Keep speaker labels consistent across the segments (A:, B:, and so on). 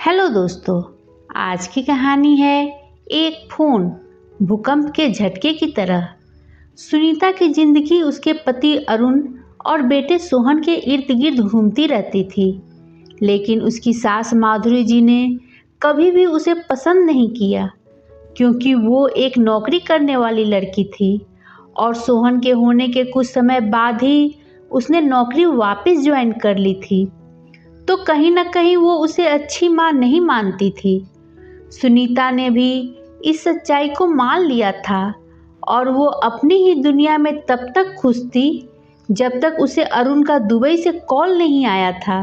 A: Hello दोस्तों, आज की कहानी है एक फोन भूकंप के झटके की तरह। सुनीता की जिंदगी उसके पति अरुण और बेटे सोहन के इर्द गिर्द घूमती रहती थी, लेकिन उसकी सास माधुरी जी ने कभी भी उसे पसंद नहीं किया, क्योंकि वो एक नौकरी करने वाली लड़की थी और सोहन के होने के कुछ समय बाद ही उसने नौकरी वापस ज्वाइन कर ली थी। तो कहीं न कहीं वो उसे अच्छी माँ नहीं मानती थी। सुनीता ने भी इस सच्चाई को मान लिया था और वो अपनी ही दुनिया में तब तक खुश थी जब तक उसे अरुण का दुबई से कॉल नहीं आया था।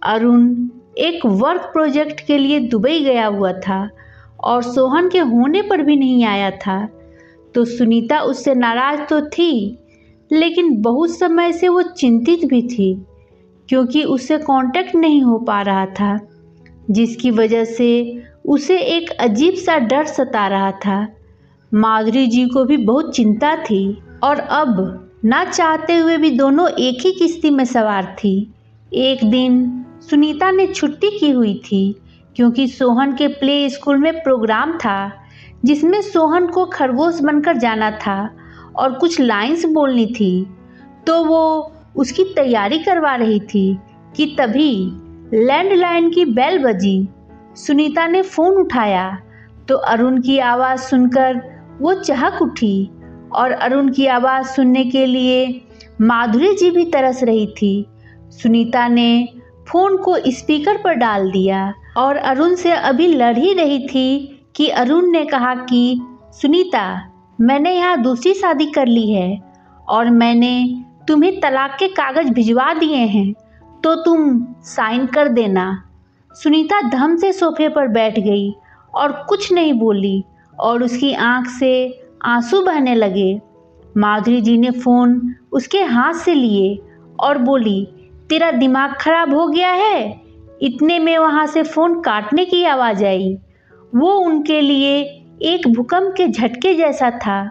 A: अरुण एक वर्क प्रोजेक्ट के लिए दुबई गया हुआ था और सोहन के होने पर भी नहीं आया था। तो सुनीता उससे नाराज तो थी, लेकिन बहुत समय से वो चिंतित भी थी, क्योंकि उससे कांटेक्ट नहीं हो पा रहा था, जिसकी वजह से उसे एक अजीब सा डर सता रहा था। माधुरी जी को भी बहुत चिंता थी और अब ना चाहते हुए भी दोनों एक ही किश्ती में सवार थी। एक दिन सुनीता ने छुट्टी की हुई थी, क्योंकि सोहन के प्ले स्कूल में प्रोग्राम था जिसमें सोहन को खरगोश बनकर जाना था और कुछ लाइंस बोलनी थी। तो वो उसकी तैयारी करवा रही थी कि तभी लैंडलाइन की बेल बजी। सुनीता ने फ़ोन उठाया तो अरुण की आवाज़ सुनकर वो चहक उठी और अरुण की आवाज़ सुनने के लिए माधुरी जी भी तरस रही थी। सुनीता ने फ़ोन को स्पीकर पर डाल दिया और अरुण से अभी लड़ ही रही थी कि अरुण ने कहा कि सुनीता, मैंने यहाँ दूसरी शादी कर ली है और मैंने तुम्हें तलाक के कागज भिजवा दिए हैं, तो तुम साइन कर देना। सुनीता धम से सोफे पर बैठ गई और कुछ नहीं बोली और उसकी आंख से आंसू बहने लगे। माधुरी जी ने फ़ोन उसके हाथ से लिए और बोली, तेरा दिमाग खराब हो गया है? इतने में वहाँ से फ़ोन काटने की आवाज़ आई। वो उनके लिए एक भूकंप के झटके जैसा था,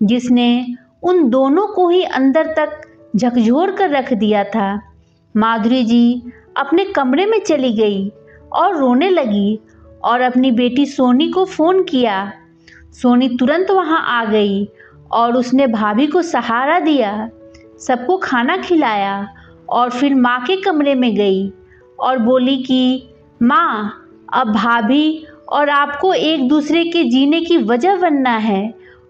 A: जिसने उन दोनों को ही अंदर तक झकझोर कर रख दिया था। माधुरी जी अपने कमरे में चली गई और रोने लगी और अपनी बेटी सोनी को फ़ोन किया। सोनी तुरंत वहां आ गई और उसने भाभी को सहारा दिया, सबको खाना खिलाया और फिर माँ के कमरे में गई और बोली कि माँ, अब भाभी और आपको एक दूसरे के जीने की वजह बनना है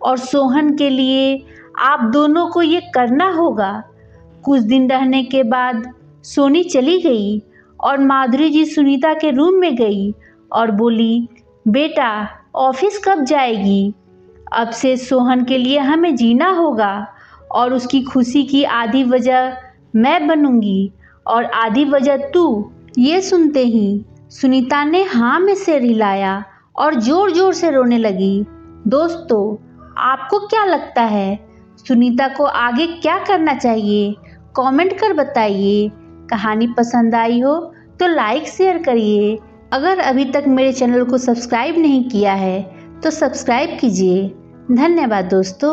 A: और सोहन के लिए आप दोनों को ये करना होगा। कुछ दिन रहने के बाद सोनी चली गई और माधुरी जी सुनीता के रूम में गई और बोली, बेटा ऑफिस कब जाएगी? अब से सोहन के लिए हमें जीना होगा और उसकी खुशी की आधी वजह मैं बनूंगी और आधी वजह तू। ये सुनते ही सुनीता ने हाँ में सिर हिलाया और जोर जोर से रोने लगी। दोस्तों, आपको क्या लगता है सुनीता को आगे क्या करना चाहिए? कमेंट कर बताइए। कहानी पसंद आई हो तो लाइक शेयर करिए। अगर अभी तक मेरे चैनल को सब्सक्राइब नहीं किया है तो सब्सक्राइब कीजिए। धन्यवाद दोस्तों।